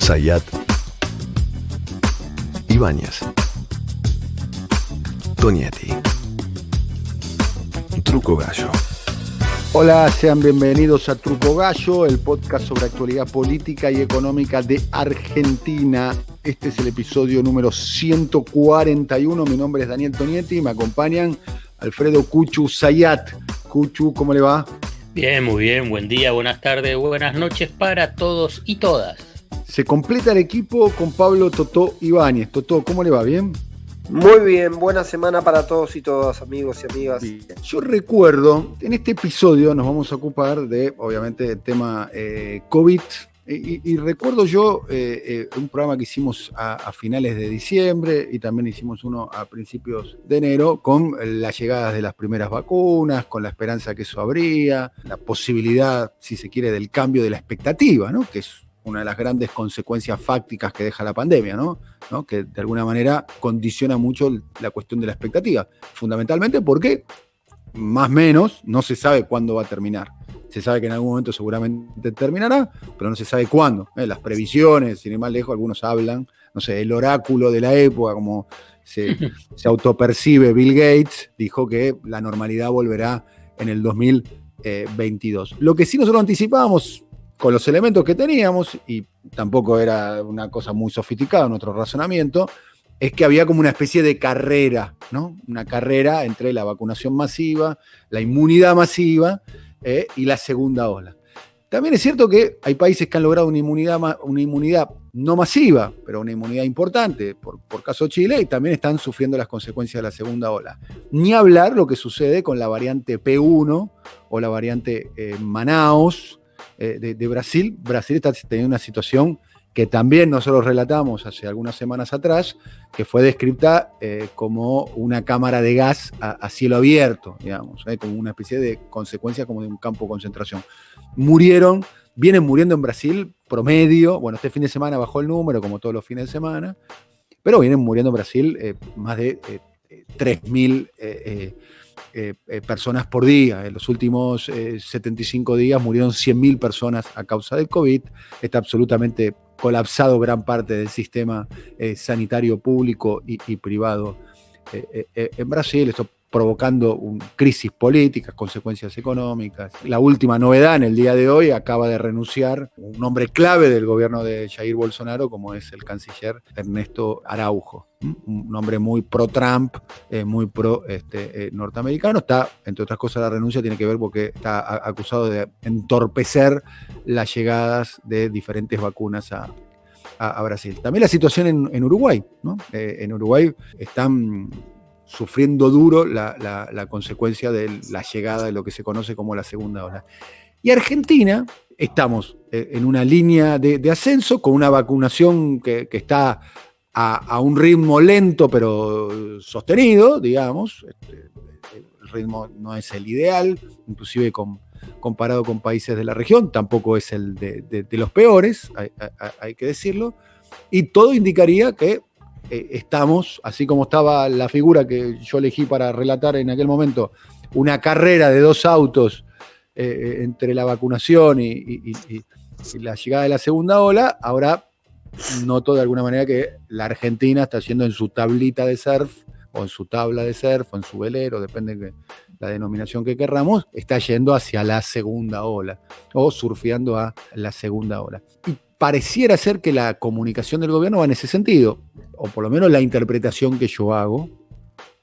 Zayat, Ibáñez, Tonietti, Truco Gallo. Hola, sean bienvenidos a Truco Gallo, el podcast sobre actualidad política y económica de Argentina. Este es el episodio número 141. Mi nombre es Daniel Tonietti y me acompañan Alfredo Cuchu Zayat. Cuchu, ¿cómo le va? Bien, muy bien. Buen día, buenas tardes, buenas noches para todos y todas. Se completa el equipo con Pablo Totó Ibáñez. Totó, ¿cómo le va? ¿Bien? Muy bien, buena semana para todos y todas, amigos y amigas. Bien. Yo recuerdo, en este episodio nos vamos a ocupar de, obviamente, el tema COVID. Y recuerdo yo un programa que hicimos a finales de diciembre y también hicimos uno a principios de enero con las llegadas de las primeras vacunas, con la esperanza que eso habría, la posibilidad, si se quiere, del cambio de la expectativa, ¿no? Que es una de las grandes consecuencias fácticas que deja la pandemia, ¿no? Que de alguna manera condiciona mucho la cuestión de la expectativa, fundamentalmente porque más o menos no se sabe cuándo va a terminar. Se sabe que en algún momento seguramente terminará, pero no se sabe cuándo. Las previsiones, sin ir más lejos, algunos hablan, no sé, el oráculo de la época, como se autopercibe Bill Gates, dijo que la normalidad volverá en el 2022. Lo que sí nosotros anticipábamos con los elementos que teníamos, y tampoco era una cosa muy sofisticada nuestro razonamiento, es que había como una especie de carrera, ¿no? Una carrera entre la vacunación masiva, la inmunidad masiva, y la segunda ola. También es cierto que hay países que han logrado una inmunidad no masiva, pero una inmunidad importante, por caso Chile, y también están sufriendo las consecuencias de la segunda ola. Ni hablar lo que sucede con la variante P1 o la variante Manaus de Brasil. Brasil está teniendo una situación que también nosotros relatamos hace algunas semanas atrás, que fue descrita como una cámara de gas a cielo abierto, digamos, como una especie de consecuencia como de un campo de concentración. Vienen muriendo en Brasil promedio, bueno, este fin de semana bajó el número, como todos los fines de semana, pero vienen muriendo en Brasil más de 3.000 personas por día. En los últimos 75 días murieron 100.000 personas a causa del COVID. Está absolutamente colapsado gran parte del sistema sanitario público y privado en Brasil. Esto provocando crisis políticas, consecuencias económicas. La última novedad en el día de hoy: acaba de renunciar un hombre clave del gobierno de Jair Bolsonaro, como es el canciller Ernesto Araujo, un hombre muy pro-Trump, muy pro-norteamericano. Está, entre otras cosas, la renuncia tiene que ver porque está acusado de entorpecer las llegadas de diferentes vacunas a Brasil. También la situación en Uruguay, ¿no? En Uruguay están sufriendo duro la consecuencia de la llegada de lo que se conoce como la segunda ola. Y Argentina, estamos en una línea de ascenso con una vacunación que está a un ritmo lento pero sostenido, digamos. El ritmo no es el ideal, inclusive comparado con países de la región, tampoco es el de los peores, hay que decirlo, y todo indicaría que estamos, así como estaba la figura que yo elegí para relatar en aquel momento, una carrera de dos autos entre la vacunación y la llegada de la segunda ola. Ahora noto de alguna manera que la Argentina está yendo en su tablita de surf, o en su tabla de surf, o en su velero, depende de la denominación que querramos, está yendo hacia la segunda ola, o surfeando a la segunda ola. Y pareciera ser que la comunicación del gobierno va en ese sentido, o por lo menos la interpretación que yo hago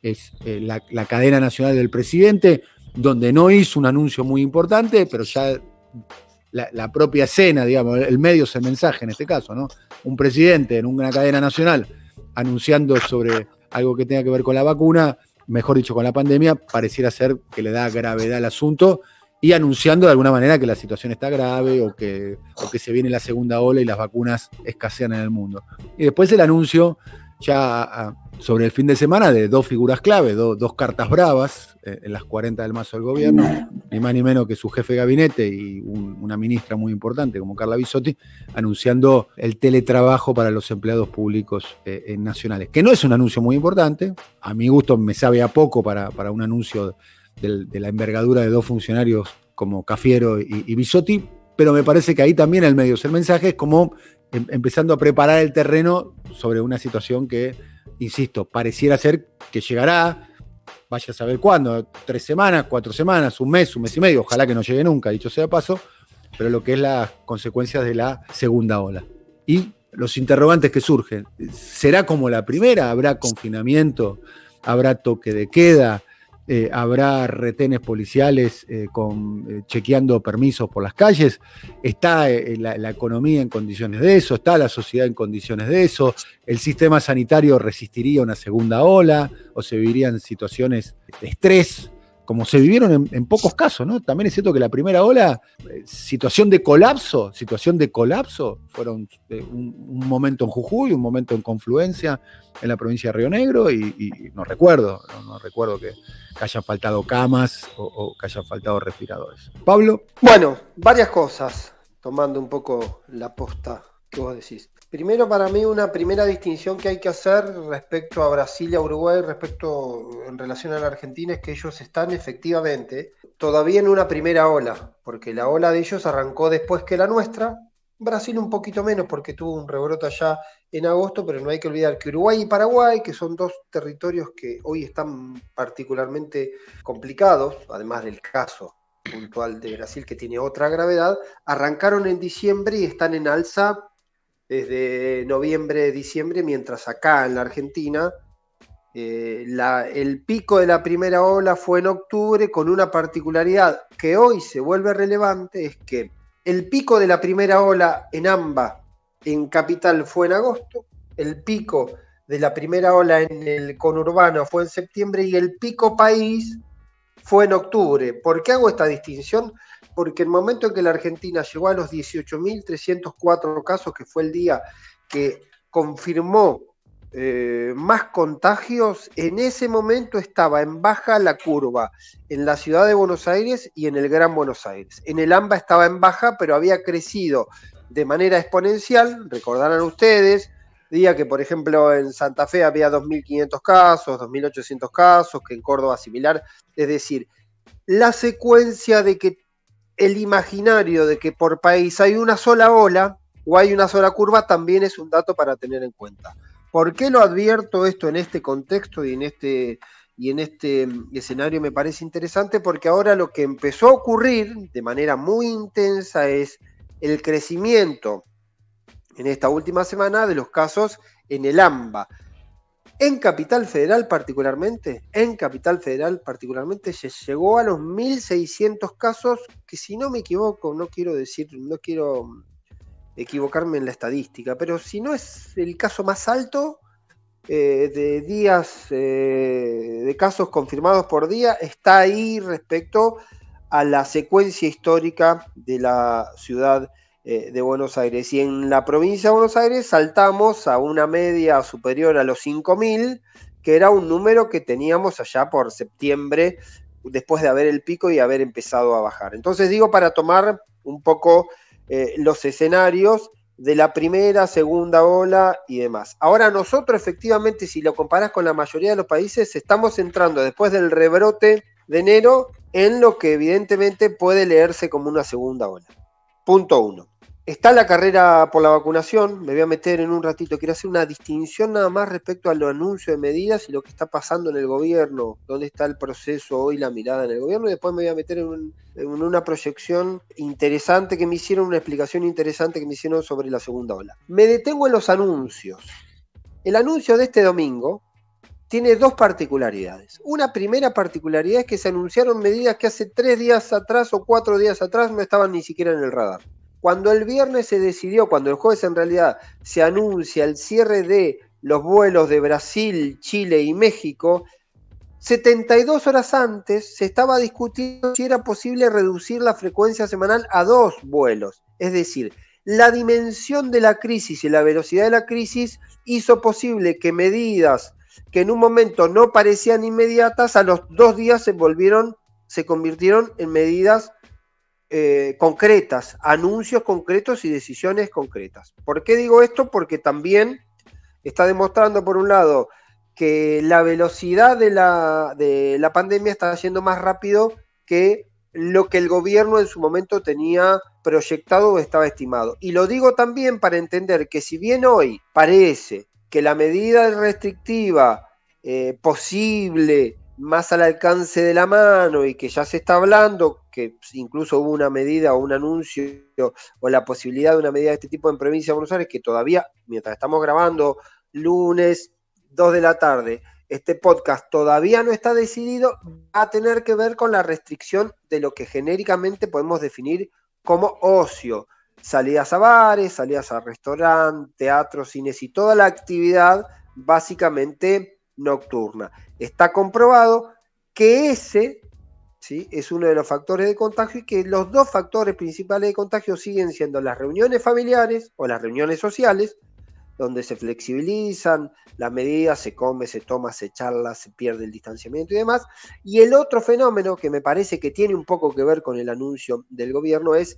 es la cadena nacional del presidente, donde no hizo un anuncio muy importante, pero ya la propia escena, digamos, el medio es el mensaje en este caso, ¿no? Un presidente en una cadena nacional anunciando sobre algo que tenga que ver con la vacuna, mejor dicho, con la pandemia, pareciera ser que le da gravedad al asunto y anunciando de alguna manera que la situación está grave o que se viene la segunda ola y las vacunas escasean en el mundo. Y después el anuncio ya sobre el fin de semana de dos figuras clave, dos cartas bravas en las 40 del mazo del gobierno, ni más ni menos que su jefe de gabinete y una ministra muy importante como Carla Bisotti, anunciando el teletrabajo para los empleados públicos nacionales, que no es un anuncio muy importante. A mi gusto me sabe a poco para un anuncio de la envergadura de dos funcionarios como Cafiero y Bisotti, pero me parece que ahí también el mensaje es como empezando a preparar el terreno sobre una situación que, insisto, pareciera ser que llegará, vaya a saber cuándo, 3 semanas, 4 semanas, un mes y medio, ojalá que no llegue nunca, dicho sea paso, pero lo que es las consecuencias de la segunda ola. Y los interrogantes que surgen, ¿será como la primera? ¿Habrá confinamiento? ¿Habrá toque de queda? ¿Habrá retenes policiales chequeando permisos por las calles? ¿Está la economía en condiciones de eso? ¿Está la sociedad en condiciones de eso? ¿El sistema sanitario resistiría una segunda ola? ¿O se vivirían situaciones de estrés? Como se vivieron en pocos casos, ¿no? También es cierto que la primera ola, situación de colapso, fueron un momento en Jujuy, un momento en Confluencia, en la provincia de Río Negro, y no recuerdo que hayan faltado camas o que hayan faltado respiradores. Pablo. Bueno, varias cosas, tomando un poco la posta que vos decís. Primero, para mí, una primera distinción que hay que hacer respecto a Brasil y a Uruguay, en relación a la Argentina, es que ellos están efectivamente todavía en una primera ola, porque la ola de ellos arrancó después que la nuestra. Brasil un poquito menos porque tuvo un rebrote allá en agosto, pero no hay que olvidar que Uruguay y Paraguay, que son dos territorios que hoy están particularmente complicados, además del caso puntual de Brasil que tiene otra gravedad, arrancaron en diciembre y están en alza desde noviembre, diciembre, mientras acá en la Argentina el pico de la primera ola fue en octubre, con una particularidad que hoy se vuelve relevante, es que el pico de la primera ola en AMBA, en Capital, fue en agosto, el pico de la primera ola en el conurbano fue en septiembre y el pico país fue en octubre. ¿Por qué hago esta distinción? Porque el momento en que la Argentina llegó a los 18.304 casos, que fue el día que confirmó más contagios, en ese momento estaba en baja la curva en la ciudad de Buenos Aires y en el Gran Buenos Aires. En el AMBA estaba en baja, pero había crecido de manera exponencial. Recordarán ustedes, día que, por ejemplo, en Santa Fe había 2.500 casos, 2.800 casos, que en Córdoba similar. Es decir, la secuencia de que el imaginario de que por país hay una sola ola o hay una sola curva también es un dato para tener en cuenta. ¿Por qué lo advierto esto en este contexto y en este escenario? Me parece interesante porque ahora lo que empezó a ocurrir de manera muy intensa es el crecimiento en esta última semana de los casos en el AMBA. En Capital Federal particularmente se llegó a los 1.600 casos, que si no me equivoco, no quiero equivocarme en la estadística, pero si no es el caso más alto de días, de casos confirmados por día, está ahí respecto a la secuencia histórica de la ciudad de Buenos Aires. Y en la provincia de Buenos Aires saltamos a una media superior a los 5.000, que era un número que teníamos allá por septiembre, después de haber el pico y haber empezado a bajar. Entonces digo, para tomar un poco los escenarios de la primera, segunda ola y demás. Ahora nosotros efectivamente, si lo comparás con la mayoría de los países, estamos entrando después del rebrote de enero en lo que evidentemente puede leerse como una segunda ola. Punto 1. Está la carrera por la vacunación, me voy a meter en un ratito, quiero hacer una distinción nada más respecto a los anuncios de medidas y lo que está pasando en el gobierno, dónde está el proceso hoy, la mirada en el gobierno, y después me voy a meter en una proyección interesante que me hicieron, una explicación interesante que me hicieron sobre la segunda ola. Me detengo en los anuncios. El anuncio de este domingo tiene dos particularidades. Una primera particularidad es que se anunciaron medidas que hace 3 días atrás o 4 días atrás no estaban ni siquiera en el radar. Cuando el viernes se decidió, cuando el jueves en realidad se anuncia el cierre de los vuelos de Brasil, Chile y México, 72 horas antes se estaba discutiendo si era posible reducir la frecuencia semanal a 2 vuelos. Es decir, la dimensión de la crisis y la velocidad de la crisis hizo posible que medidas que en un momento no parecían inmediatas, a los 2 días se convirtieron en medidas concretas, anuncios concretos y decisiones concretas. ¿Por qué digo esto? Porque también está demostrando, por un lado, que la velocidad de la pandemia está yendo más rápido que lo que el gobierno en su momento tenía proyectado o estaba estimado. Y lo digo también para entender que si bien hoy parece que la medida restrictiva posible, más al alcance de la mano, y que ya se está hablando, que incluso hubo una medida o un anuncio o la posibilidad de una medida de este tipo en provincia de Buenos Aires, que todavía, mientras estamos grabando, lunes 2 de la tarde, este podcast todavía no está decidido, va a tener que ver con la restricción de lo que genéricamente podemos definir como ocio. Salidas a bares, salidas a restaurantes, teatros, cines y toda la actividad básicamente nocturna. Está comprobado que ese, ¿sí?, es uno de los factores de contagio, y que los dos factores principales de contagio siguen siendo las reuniones familiares o las reuniones sociales, donde se flexibilizan las medidas, se come, se toma, se charla, se pierde el distanciamiento y demás. Y el otro fenómeno que me parece que tiene un poco que ver con el anuncio del gobierno es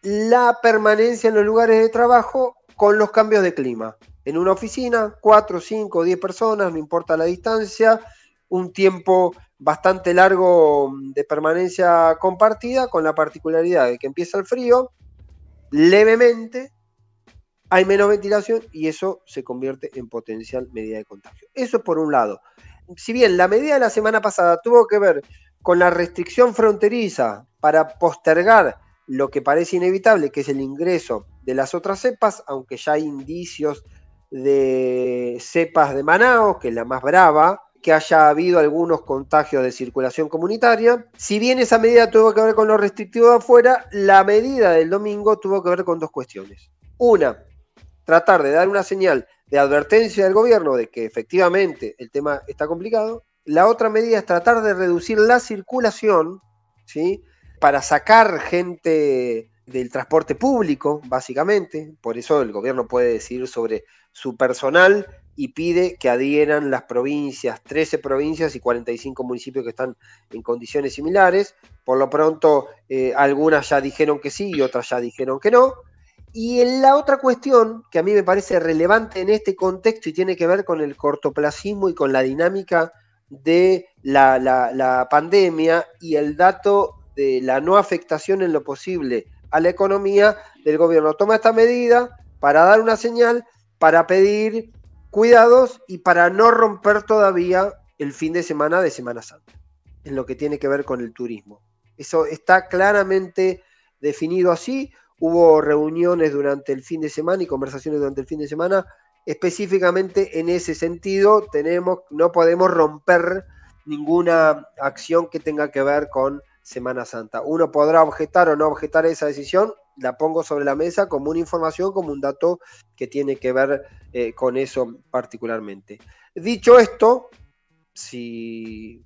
la permanencia en los lugares de trabajo con los cambios de clima. En una oficina, 4, 5, 10 personas, no importa la distancia, un tiempo bastante largo de permanencia compartida, con la particularidad de que empieza el frío, levemente, hay menos ventilación y eso se convierte en potencial medida de contagio. Eso por un lado. Si bien la medida de la semana pasada tuvo que ver con la restricción fronteriza para postergar lo que parece inevitable, que es el ingreso de las otras cepas, aunque ya hay indicios de cepas de Manaos, que es la más brava, que haya habido algunos contagios de circulación comunitaria. Si bien esa medida tuvo que ver con lo restrictivo de afuera, la medida del domingo tuvo que ver con dos cuestiones. Una, tratar de dar una señal de advertencia del gobierno de que efectivamente el tema está complicado. La otra medida es tratar de reducir la circulación, ¿sí?, para sacar gente del transporte público, básicamente. Por eso el gobierno puede decidir sobre su personal y pide que adhieran las provincias, 13 provincias y 45 municipios que están en condiciones similares. Por lo pronto, algunas ya dijeron que sí y otras ya dijeron que no. Y la otra cuestión que a mí me parece relevante en este contexto y tiene que ver con el cortoplacismo y con la dinámica de la pandemia y el dato de la no afectación en lo posible a la economía del gobierno. Toma esta medida para dar una señal, para pedir cuidados y para no romper todavía el fin de Semana Santa, en lo que tiene que ver con el turismo. Eso está claramente definido así. Hubo reuniones durante el fin de semana y conversaciones durante el fin de semana específicamente en ese sentido. No podemos romper ninguna acción que tenga que ver con Semana Santa. Uno podrá objetar o no objetar esa decisión, la pongo sobre la mesa como una información, como un dato que tiene que ver con eso particularmente. Dicho esto, si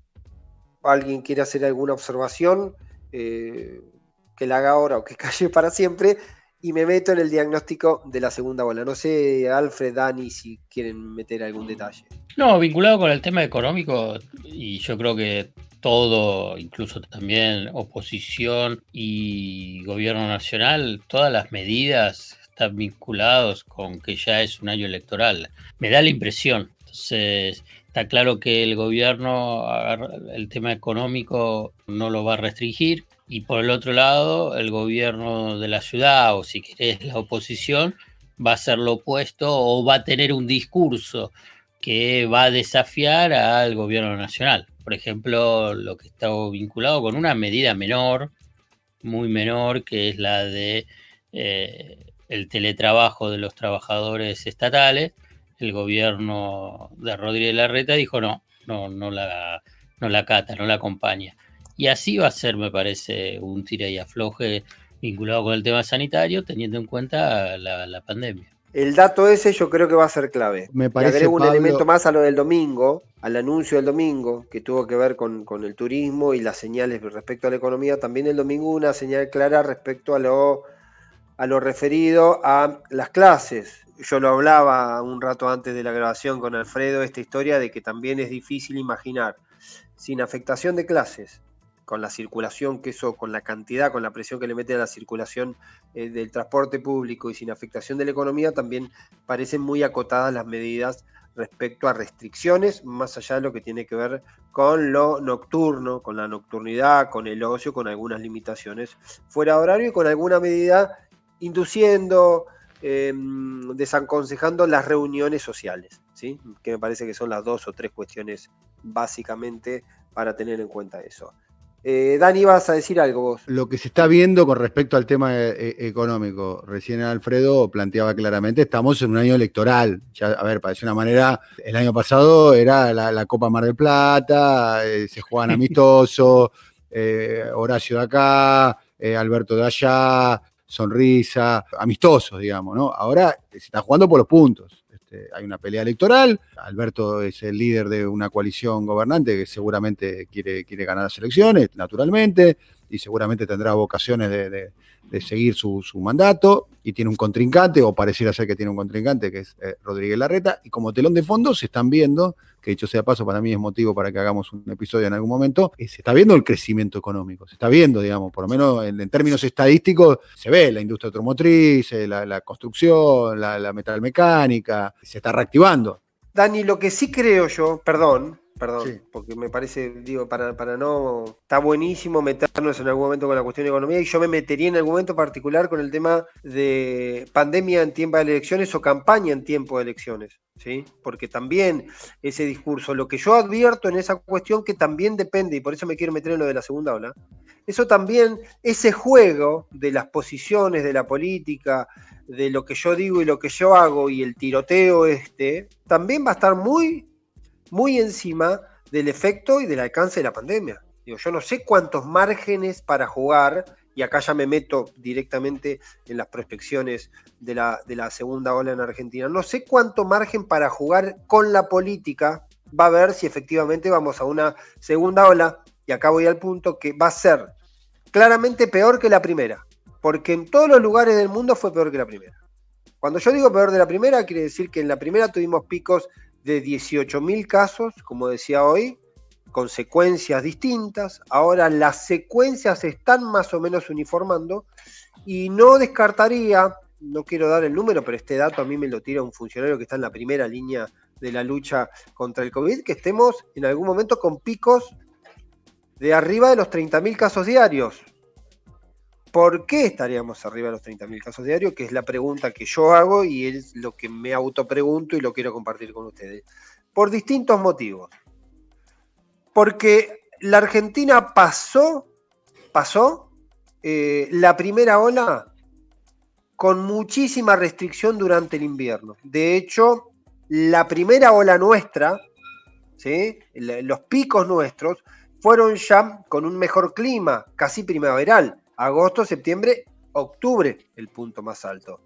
alguien quiere hacer alguna observación, que la haga ahora o que calle para siempre, y me meto en el diagnóstico de la segunda ola. No sé, Alfred, Dani, si quieren meter algún detalle. No, vinculado con el tema económico, y yo creo que todo, incluso también oposición y gobierno nacional, todas las medidas están vinculados con que ya es un año electoral. Me da la impresión. Entonces, está claro que el gobierno, el tema económico no lo va a restringir, y por el otro lado, el gobierno de la ciudad, o si querés la oposición, va a hacer lo opuesto o va a tener un discurso que va a desafiar al gobierno nacional. Por ejemplo, lo que está vinculado con una medida menor, muy menor, que es la de el teletrabajo de los trabajadores estatales. El gobierno de Rodríguez Larreta dijo no la acata, no la acompaña. Y así va a ser, me parece, un tira y afloje vinculado con el tema sanitario, teniendo en cuenta la pandemia. El dato ese yo creo que va a ser clave. Me parece, y agrego un Pablo, elemento más a lo del domingo, al anuncio del domingo, que tuvo que ver con el turismo y las señales respecto a la economía. También el domingo una señal clara respecto a lo referido a las clases. Yo lo hablaba un rato antes de la grabación con Alfredo, esta historia de que también es difícil imaginar, sin afectación de clases, con la circulación, que eso, con la cantidad, con la presión que le mete a la circulación del transporte público y sin afectación de la economía, también parecen muy acotadas las medidas respecto a restricciones, más allá de lo que tiene que ver con lo nocturno, con la nocturnidad, con el ocio, con algunas limitaciones fuera de horario y con alguna medida induciendo, desaconsejando las reuniones sociales, ¿sí? Que me parece que son las 2 o 3 cuestiones básicamente para tener en cuenta eso. Dani, ¿vas a decir algo vos? Lo que se está viendo con respecto al tema económico, recién Alfredo planteaba claramente, estamos en un año electoral. Ya, a ver, parece una manera, el año pasado era la Copa Mar del Plata, se jugaban amistosos, Horacio de acá, Alberto de allá, sonrisa, amistosos, digamos, ¿no? Ahora se está jugando por los puntos. Hay una pelea electoral, Alberto es el líder de una coalición gobernante que seguramente quiere ganar las elecciones, naturalmente, y seguramente tendrá vocaciones de seguir su mandato, y tiene un contrincante, o pareciera ser que tiene un contrincante, que es Rodríguez Larreta, y como telón de fondo se están viendo, que dicho sea paso, para mí es motivo para que hagamos un episodio en algún momento, se está viendo el crecimiento económico, se está viendo, digamos, por lo menos en términos estadísticos, se ve la industria automotriz, la construcción, la metalmecánica, se está reactivando. Dani, lo que sí creo yo, perdón, Sí. porque me parece, digo, para no, está buenísimo meternos en algún momento con la cuestión de economía, y yo me metería en algún momento particular con el tema de pandemia en tiempo de elecciones o campaña en tiempo de elecciones, ¿sí? Porque también ese discurso, lo que yo advierto en esa cuestión, que también depende, y por eso me quiero meter en lo de la segunda ola, eso también, ese juego de las posiciones de la política, de lo que yo digo y lo que yo hago, y el tiroteo también va a estar muy encima del efecto y del alcance de la pandemia. Digo, yo no sé cuántos márgenes para jugar, y acá ya me meto directamente en las prospecciones de la segunda ola en Argentina, no sé cuánto margen para jugar con la política va a haber si efectivamente vamos a una segunda ola, y acá voy al punto, que va a ser claramente peor que la primera, porque en todos los lugares del mundo fue peor que la primera. Cuando yo digo peor de la primera, quiere decir que en la primera tuvimos picos de 18.000 casos, como decía hoy, con secuencias distintas. Ahora las secuencias se están más o menos uniformando, y no descartaría, no quiero dar el número, pero este dato a mí me lo tira un funcionario que está en la primera línea de la lucha contra el COVID, que estemos en algún momento con picos de arriba de los 30.000 casos diarios. ¿Por qué estaríamos arriba de los 30.000 casos diarios? Que es la pregunta que yo hago, y es lo que me autopregunto y lo quiero compartir con ustedes. Por distintos motivos. Porque la Argentina pasó la primera ola con muchísima restricción durante el invierno. De hecho, la primera ola nuestra, ¿sí? Los picos nuestros, fueron ya con un mejor clima, casi primaveral. Agosto, septiembre, octubre, el punto más alto.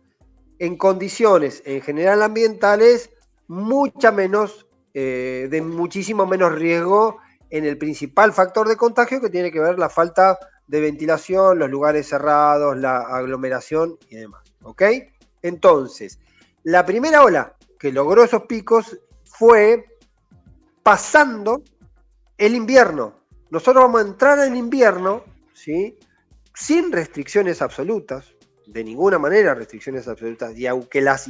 En condiciones, en general ambientales, de muchísimo menos riesgo en el principal factor de contagio, que tiene que ver la falta de ventilación, los lugares cerrados, la aglomeración y demás. ¿Ok? Entonces, la primera ola que logró esos picos fue pasando el invierno. Nosotros vamos a entrar en invierno, ¿sí?, sin restricciones absolutas, de ninguna manera restricciones absolutas, y aunque las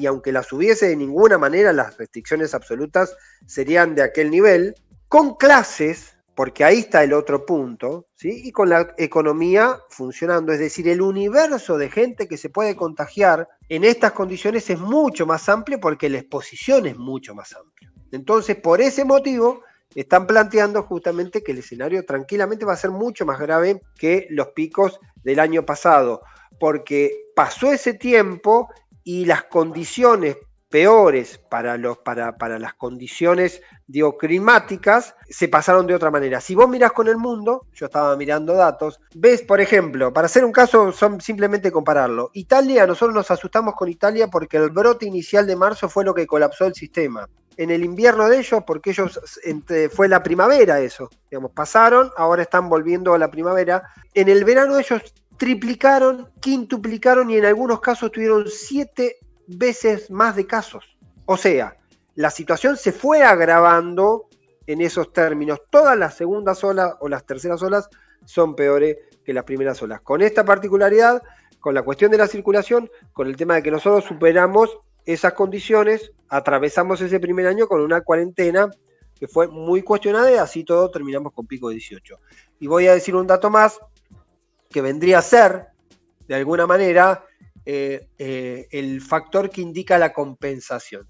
hubiese, de ninguna manera las restricciones absolutas serían de aquel nivel, con clases, porque ahí está el otro punto, ¿sí?, y con la economía funcionando, es decir, el universo de gente que se puede contagiar en estas condiciones es mucho más amplio, porque la exposición es mucho más amplia. Entonces, por ese motivo, están planteando justamente que el escenario tranquilamente va a ser mucho más grave que los picos del año pasado, porque pasó ese tiempo y las condiciones peores para las condiciones, digo, climáticas, se pasaron de otra manera. Si vos mirás con el mundo, yo estaba mirando datos, ves, por ejemplo, para hacer un caso, simplemente compararlo, Italia, nosotros nos asustamos con Italia porque el brote inicial de marzo fue lo que colapsó el sistema. En el invierno de ellos, porque ellos fue la primavera eso, digamos, pasaron, ahora están volviendo a la primavera. En el verano ellos triplicaron, quintuplicaron, y en algunos casos tuvieron 7 veces más de casos. O sea, la situación se fue agravando en esos términos. Todas las segundas olas o las terceras olas son peores que las primeras olas. Con esta particularidad, con la cuestión de la circulación, con el tema de que nosotros superamos esas condiciones, atravesamos ese primer año con una cuarentena que fue muy cuestionada y así todo terminamos con pico de 18. Y voy a decir un dato más que vendría a ser, de alguna manera, el factor que indica la compensación.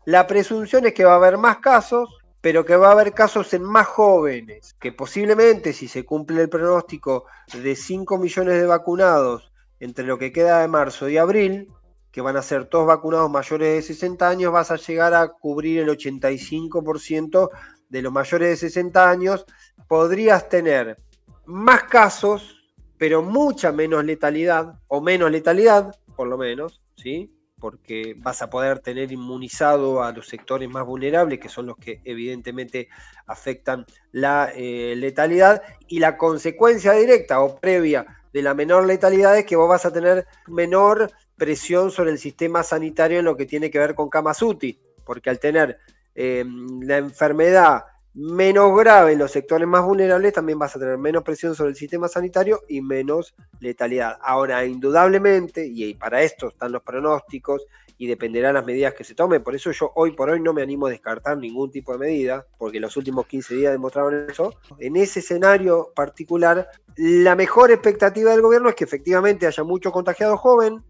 La presunción es que va a haber más casos, pero que va a haber casos en más jóvenes, que posiblemente si se cumple el pronóstico de 5 millones de vacunados entre lo que queda de marzo y abril, que van a ser todos vacunados mayores de 60 años, vas a llegar a cubrir el 85% de los mayores de 60 años. Podrías tener más casos, pero mucha menos letalidad, o menos letalidad, por lo menos, ¿sí? Porque vas a poder tener inmunizado a los sectores más vulnerables, que son los que evidentemente afectan la letalidad, y la consecuencia directa o previa de la menor letalidad es que vos vas a tener menor presión sobre el sistema sanitario en lo que tiene que ver con camas UTI, porque al tener la enfermedad menos grave en los sectores más vulnerables, también vas a tener menos presión sobre el sistema sanitario y menos letalidad. Ahora, indudablemente, y para esto están los pronósticos y dependerán las medidas que se tomen, por eso yo hoy por hoy no me animo a descartar ningún tipo de medida, porque los últimos 15 días demostraron eso. En ese escenario particular, la mejor expectativa del gobierno es que efectivamente haya mucho contagiado joven,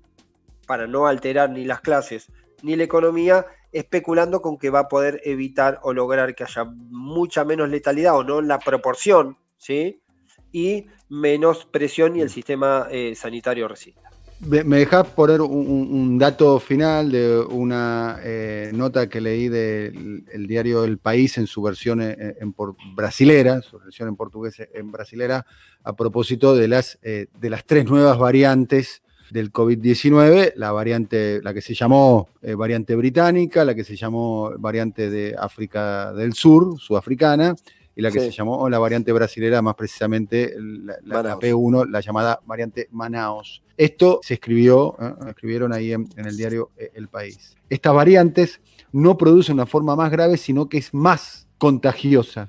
para no alterar ni las clases ni la economía, especulando con que va a poder evitar o lograr que haya mucha menos letalidad o no en la proporción, ¿sí? Y menos presión y el sistema sanitario resista. ¿Me dejás poner un dato final de una nota que leí del diario El País en su versión brasilera, su versión en portugués en brasilera, a propósito de las 3 nuevas variantes del COVID-19, la que se llamó variante británica, la que se llamó variante de África del Sur, sudafricana, y la que se llamó la variante brasilera, más precisamente la P1, la llamada variante Manaus. Esto se escribieron ahí en el diario El País. Estas variantes no producen una forma más grave, sino que es más contagiosa.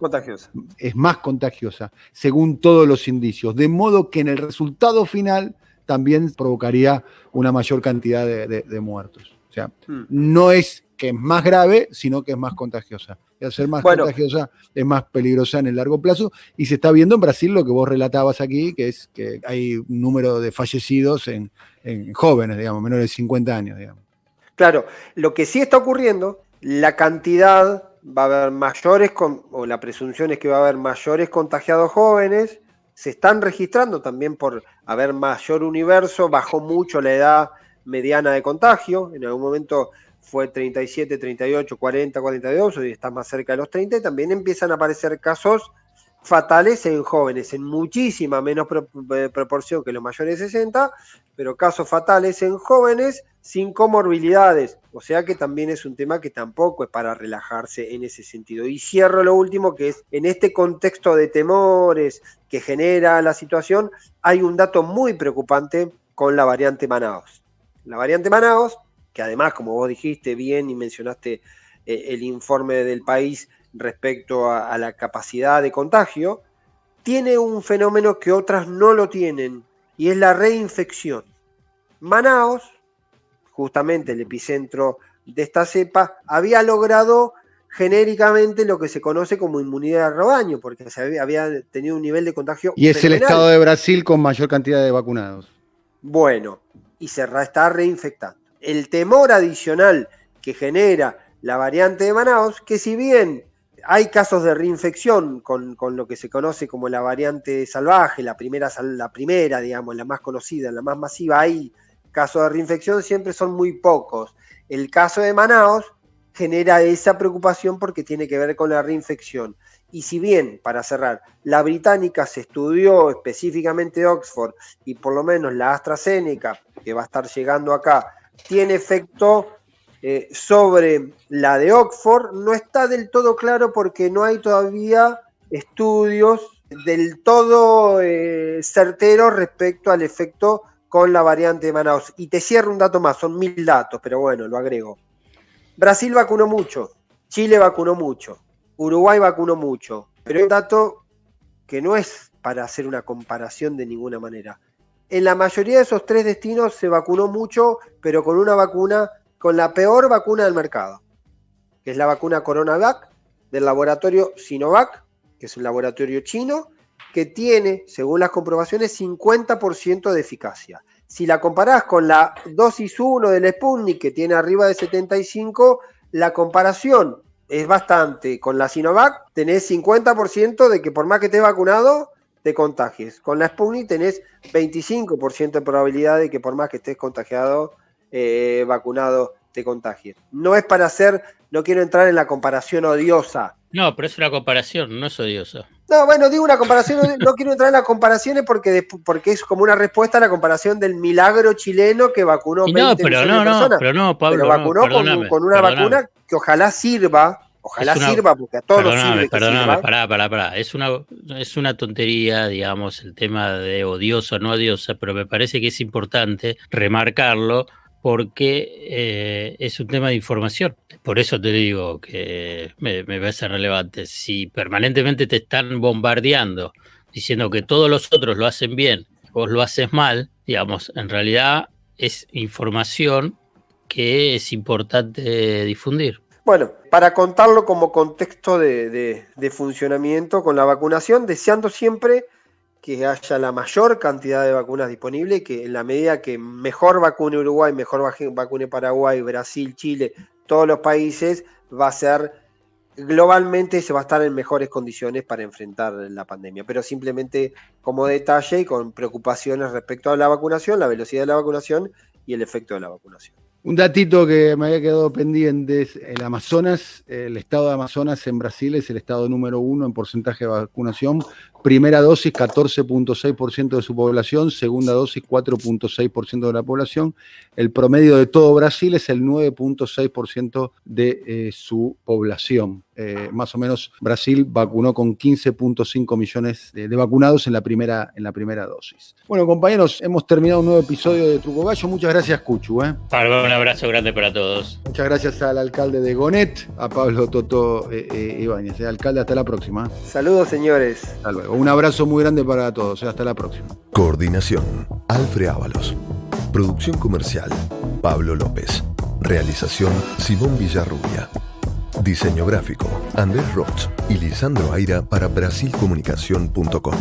Es más contagiosa, según todos los indicios. De modo que en el resultado final también provocaría una mayor cantidad de muertos. O sea, no es que es más grave, sino que es más contagiosa. Y al ser más contagiosa, es más peligrosa en el largo plazo. Y se está viendo en Brasil lo que vos relatabas aquí, que es que hay un número de fallecidos en jóvenes, digamos, menores de 50 años, digamos. Claro, lo que sí está ocurriendo, la cantidad va a haber mayores, o la presunción es que va a haber mayores contagiados jóvenes. Se están registrando también por haber mayor universo, bajó mucho la edad mediana de contagio, en algún momento fue 37, 38, 40, 42, hoy está más cerca de los 30, y también empiezan a aparecer casos fatales en jóvenes, en muchísima menos proporción que los mayores de 60, pero casos fatales en jóvenes sin comorbilidades, o sea que también es un tema que tampoco es para relajarse en ese sentido. Y cierro lo último, que es en este contexto de temores que genera la situación, hay un dato muy preocupante con la variante Manaus. La variante Manaus, que además, como vos dijiste bien y mencionaste el informe del País respecto a la capacidad de contagio, tiene un fenómeno que otras no lo tienen, y es la reinfección. Manaus, justamente el epicentro de esta cepa, había logrado genéricamente lo que se conoce como inmunidad de rebaño, porque había tenido un nivel de contagio y es fenomenal. El estado de Brasil con mayor cantidad de vacunados. Bueno, y se está reinfectando. El temor adicional que genera la variante de Manaus, que si bien hay casos de reinfección con lo que se conoce como la variante salvaje, la primera, digamos, la más conocida, la más masiva, hay casos de reinfección, siempre son muy pocos. El caso de Manaus genera esa preocupación porque tiene que ver con la reinfección. Y si bien, para cerrar, la británica se estudió específicamente de Oxford, y por lo menos la AstraZeneca, que va a estar llegando acá, tiene efecto sobre la de Oxford, no está del todo claro porque no hay todavía estudios del todo certeros respecto al efecto con la variante de Manaus. Y te cierro un dato más, son 1000 datos, pero bueno, lo agrego. Brasil vacunó mucho, Chile vacunó mucho, Uruguay vacunó mucho, pero hay un dato que no es para hacer una comparación de ninguna manera. En la mayoría de esos 3 destinos se vacunó mucho, pero con una vacuna, con la peor vacuna del mercado, que es la vacuna CoronaVac del laboratorio Sinovac, que es un laboratorio chino, que tiene, según las comprobaciones, 50% de eficacia. Si la comparás con la dosis 1 del Sputnik, que tiene arriba de 75, la comparación es bastante. Con la Sinovac tenés 50% de que por más que estés vacunado, te contagies. Con la Sputnik tenés 25% de probabilidad de que por más que estés contagiado, vacunado, te contagies. No es para hacer, no quiero entrar en la comparación odiosa. No, pero es una comparación, no es odiosa. No, bueno, digo una comparación, no quiero entrar en las comparaciones porque es como una respuesta a la comparación del milagro chileno que vacunó 20 millones de personas. Pablo, vacunó con una vacuna que ojalá sirva, porque a todos nos sirve que sirva. Pará. Es una tontería, digamos, el tema de odiosa o no odiosa, pero me parece que es importante remarcarlo porque es un tema de información. Por eso te digo que me parece relevante. Si permanentemente te están bombardeando diciendo que todos los otros lo hacen bien, vos lo haces mal, digamos, en realidad es información que es importante difundir. Bueno, para contarlo como contexto de funcionamiento con la vacunación, deseando siempre que haya la mayor cantidad de vacunas disponibles, que en la medida que mejor vacune Uruguay, mejor vacune Paraguay, Brasil, Chile, todos los países, va a ser, globalmente se va a estar en mejores condiciones para enfrentar la pandemia. Pero simplemente como detalle y con preocupaciones respecto a la vacunación, la velocidad de la vacunación y el efecto de la vacunación. Un datito que me había quedado pendiente es el Amazonas. El estado de Amazonas en Brasil es el estado número 1 en porcentaje de vacunación. Primera dosis, 14.6% de su población. Segunda dosis, 4.6% de la población. El promedio de todo Brasil es el 9.6% de su población. Más o menos Brasil vacunó con 15.5 millones de vacunados en la primera dosis. Bueno, compañeros, hemos terminado un nuevo episodio de Truco Gallo. Muchas gracias, Cuchu. Un abrazo grande para todos. Muchas gracias al alcalde de Gonet, a Pablo Toto Ibáñez. Alcalde, hasta la próxima. Saludos, señores. Hasta luego. Un abrazo muy grande para todos. Hasta la próxima. Coordinación, Alfred Ábalos. Producción comercial, Pablo López. Realización, Simón Villarrubia. Diseño gráfico, Andrés Roth y Lisandro Aira para brasilcomunicación.com.